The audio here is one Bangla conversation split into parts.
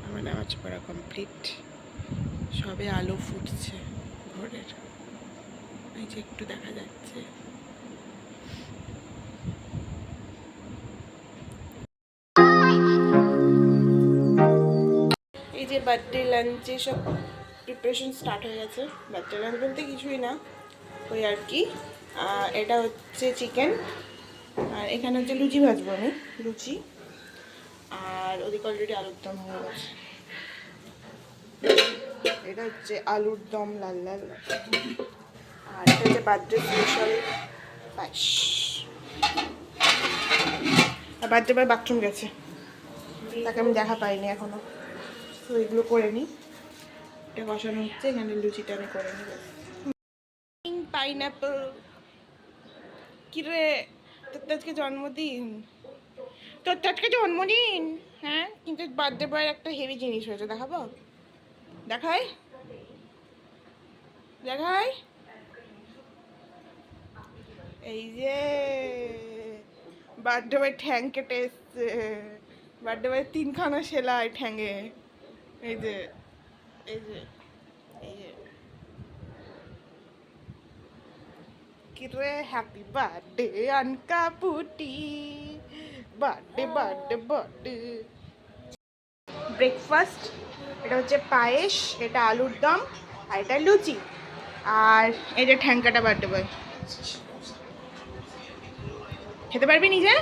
আমার নামাজ পড়া কমপ্লিট, সবে আলো ফুটছে ঘরের, এই যে একটু দেখা যাচ্ছে। এই যে বার্থডে লাঞ্চে সব প্রিপারেশন স্টার্ট হয়ে গেছে। বার্থডে লাঞ্চ বলতে কিছুই না, ওই আর কি। এটা হচ্ছে চিকেন, আর এখানে হচ্ছে লুচি ভাজবো আমি, লুচি। আর ওদিকে অলরেডি আলুর দম হয়ে গেছে। এটা হচ্ছে আলুর দম লাল লাল, আর এটা হচ্ছে বার্থডে স্পেশাল পায়েস। আর বার্থডে বয় বাথরুম গেছে, তাকে আমি দেখা পাইনি এখনো, তো এগুলো করে নিই। এটা বসানো হচ্ছে, এখানে লুচিটা আমি করে নিই। পাইনাপেল, কিরে তোর তো আজকে জন্মদিন, তোর তো আজকে জন্মদিন। হ্যাঁ, কিন্তু বার্থডে বয়ের একটা হেভি জিনিস হয়েছে, দেখাবো? দেখাই দেখাই, এই যে বার্থডে বয় ঠ্যাং কেটে এসছে। বার্থডে বয় 3খানা সেলাই ঠ্যাঙে, এই যে এই যে এই যে। কিরে হ্যাপি বার্থডে আনকা পুটি, বার্থডে বার্থডে বার্থডে। ব্রেকফাস্ট, এটা হচ্ছে পায়েস, এটা আলুর দম, আর এটা লুচি, আর এই যে ঠ্যাংকাটা বার্থডে বয়। খেতে পারবি নিজে?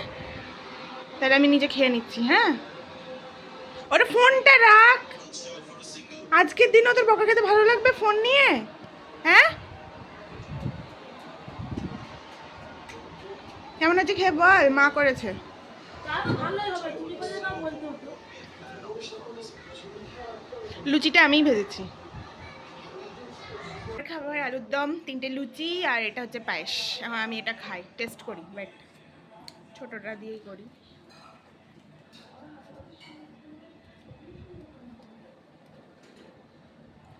তাহলে আমি নিজে খেয়ে নিচ্ছি। হ্যাঁ, ওটা ফোনটা রাখ, আজকের দিনও তোর বকা খেতে ভালো লাগবে ফোন নিয়ে? হ্যাঁ, কেমন আছে খেয়ে বল, মা করেছে। লুচিটা আমিই ভেজেছি। খাবার আলুর দম, 3টে লুচি, আর এটা হচ্ছে পায়েস। এখন আমি এটা খাই, টেস্ট করি, বাট ছোটটা দিয়েই করি।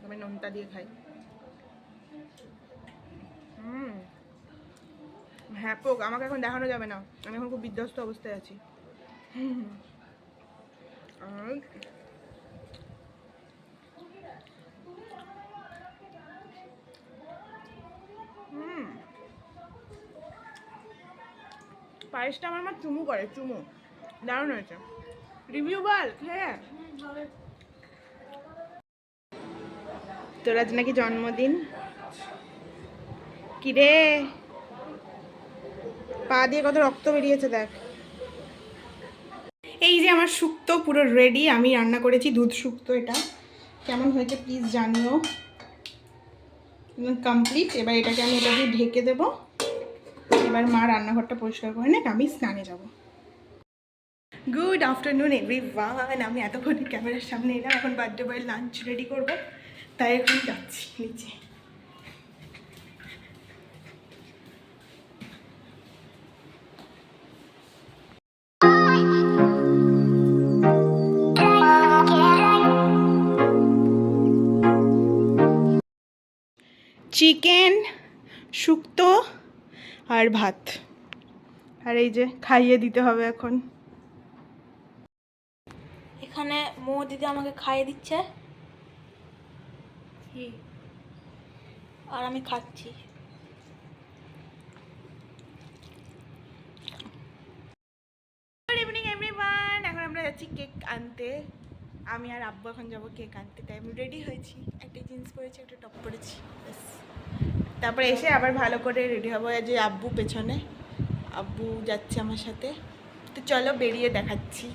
আমি নোনতা দিয়ে খাই। হ্যাঁ পোক, আমাকে এখন দেখানো যাবে না, আমি এখন খুব বিধ্বস্ত অবস্থায় আছি। পায়েসটা আমার মা চুমু করে, চুমু দারুণ হয়েছে। রিভিউ বল হ্যাঁ। তোর আজ নাকি জন্মদিন? কিরে পা দিয়ে কত রক্ত বেরিয়েছে দেখ। এই যে আমার শুক্তো পুরো রেডি, আমি রান্না করেছি দুধ শুক্তো। এটা কেমন হয়েছে প্লিজ জানিও। কমপ্লিট, এবার এটাকে আমি এটা দিয়ে ঢেকে দেবো। এবার মা রান্নাঘরটা পরিষ্কার করে নেক, আমি স্নানে যাব। গুড আফটারনুন এভরিওয়ান, আমি এতক্ষণ ক্যামেরার সামনে এলাম, এখন বার্থডে বয়ের লাঞ্চ রেডি করব, তাই এখন যাচ্ছি নিচে। চিকেন, শুক্তো আর ভাত, আর এই যে খাইয়ে দিতে হবে এখন। এখানে মৌ দিদি আমাকে খাইয়ে দিচ্ছে আর আমি খাচ্ছি। গুড ইভিনিং এভরিওয়ান, এখন আমরা যাচ্ছি কেক আনতে। আমি আর আব্বু এখন যাবো কেক আনতে, তাই আমি রেডি হয়েছি, একটা জিন্স পরেছি, একটা টপ পরেছি, ব্যাস। তারপরে এসে আবার ভালো করে রেডি হবো। যে আব্বু পেছনে, আব্বু যাচ্ছে আমার সাথে, তো চলো বেরিয়ে দেখাচ্ছি।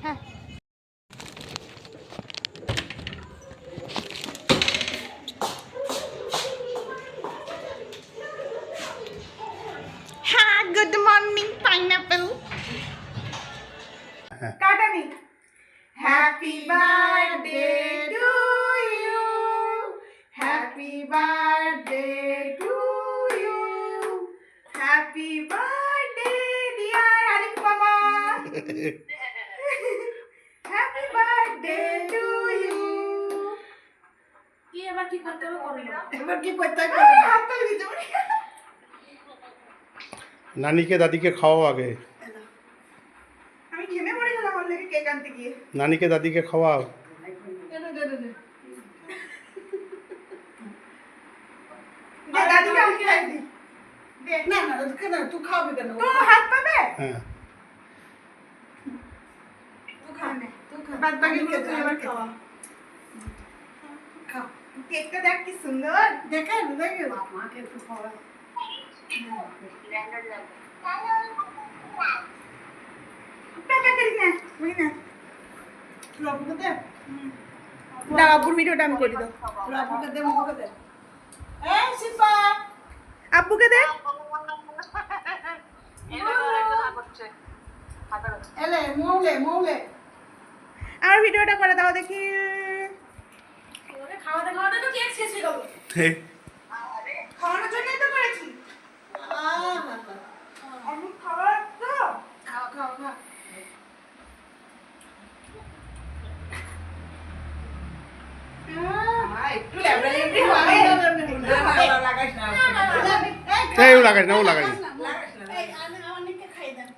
হ্যাঁ, হ্যাঁ, গুড মর্নিং পাইনাপেল। কাটানি। Happy birthday to you, happy birthday birthday to you. Happy birthday, dear Arif Mama. Happy birthday to you. কি এবার কি করতে হবে করো। এবার কি করতে হবে? হাত তালি দিতে পারি। নানিকে দাদিকে খাওয়াও আগে। আমি ঘেমে পড়ে গেলাম আমার লেগে কেক আনতে গিয়ে। নানিকে দাদিকে খাওয়াও। দে দাদিকে আমি খাই দিই। দে না না কেন তুই খাবি কেন? তো হাত পাবে? হ্যাঁ তুই খা নে, তুই খা। বাদ বাকিগুলো তুই এবার খাওয়া। খা। কেকটা দেখ কি সুন্দর। দেখে দেখে মাকে একটু খাওয়া। টাকা করিস না, বুঝি না। বাবুকে দে, দাও আব্বুর ভিডিওটা আমি করে দাও। বাবুকে দে, মুখে দে। এই শিপা, আব্বুকে দে। এলে মৌলে মৌলে। আমার ভিডিওটা করে দাও দেখি। খাওয়াতে খাওয়াতে তো কেক শেষ হয়ে গেল। খাওয়ানোর জন্যই তো করেছি। আমি খাওয়ার তো। খাও খাও খা। একটু ল্যাবড়া ল্যাবড়ি হবে। লাগাইস না। এই ও লাগাই না ও লাগাই না। লাগাইস না। এই অনেককে খাই দেন।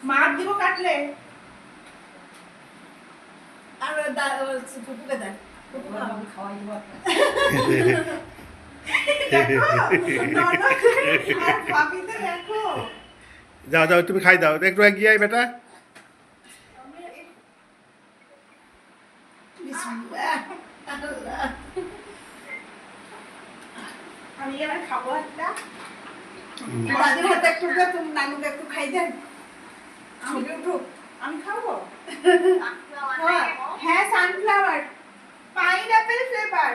মার দিব কাটলে। আর ফুপুকে দে। ফুপুকে খাওয়াই দিব। দেখো, ননদ আর ভাবিতে দেখো। যাও যাও তুমি খাই দাও একটু এগিয়ে আয় বেটা। বিসমিল্লাহ। আল্লাহ। আমি এবার খাবো একটা। দাদির হাতে একটু দে, তুমি নানুকে একটু খাই দেন। ছবি উঠুক। আমি খাবো। হ্যাঁ sunflower pineapple flavour.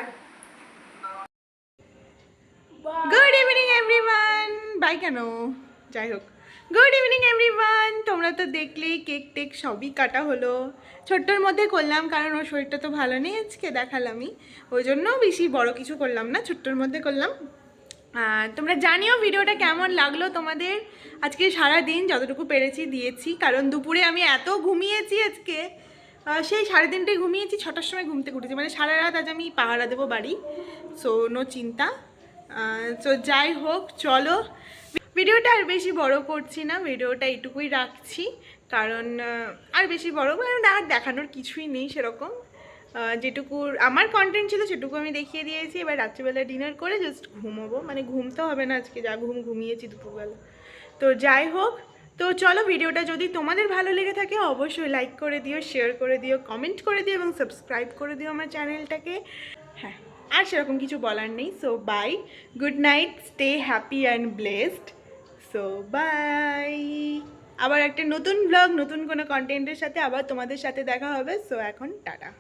Good evening everyone. বাই কেন যাই হোক, গুড ইভিনিং এভরিওয়ান। তোমরা তো দেখলেই কেক টেক সবই কাটা হলো। ছোট্টর মধ্যে করলাম কারণ ওর শরীরটা তো ভালো নেই, আজকে দেখালামই, ওই জন্য বেশি বড় কিছু করলাম না, ছোট্টর মধ্যে করলাম। তোমরা জানিও ভিডিওটা কেমন লাগলো তোমাদের। আজকে সারা দিন যতটুকু পেরেছি দিয়েছি, কারণ দুপুরে আমি এত ঘুমিয়েছি আজকে, সেই 3:30টায় ঘুমিয়েছি, 6টার সময় ঘুম থেকে উঠেছি, মানে সারা রাত আজ আমি পাহারা দেবো বাড়ি। সো নো চিন্তা। তো যাই হোক চলো, ভিডিওটা আর বেশি বড় করছি না, ভিডিওটা এইটুকুই রাখছি, কারণ আর বেশি বড় কারণ আর দেখানোর কিছুই নেই সেরকম। যেটুকু আমার কন্টেন্ট ছিল সেটুকু আমি দেখিয়ে দিয়েছি। এবার রাত্রিবেলা ডিনার করে জাস্ট ঘুমোবো, মানে ঘুমতে হবে না আজকে, যা ঘুমিয়েছি দুপুরবেলা। তো যাই হোক, তো চলো ভিডিওটা যদি তোমাদের ভালো লেগে থাকে অবশ্যই লাইক করে দিও, শেয়ার করে দিও, কমেন্ট করে দিও এবং সাবস্ক্রাইব করে দিও আমার চ্যানেলটাকে। হ্যাঁ, আর সেরকম কিছু বলার নেই। So bye, good night, stay happy and blessed. So bye, আবার একটা নতুন ব্লগ, নতুন কোনো কন্টেন্টের সাথে আবার তোমাদের সাথে দেখা হবে। সো এখন টাটা।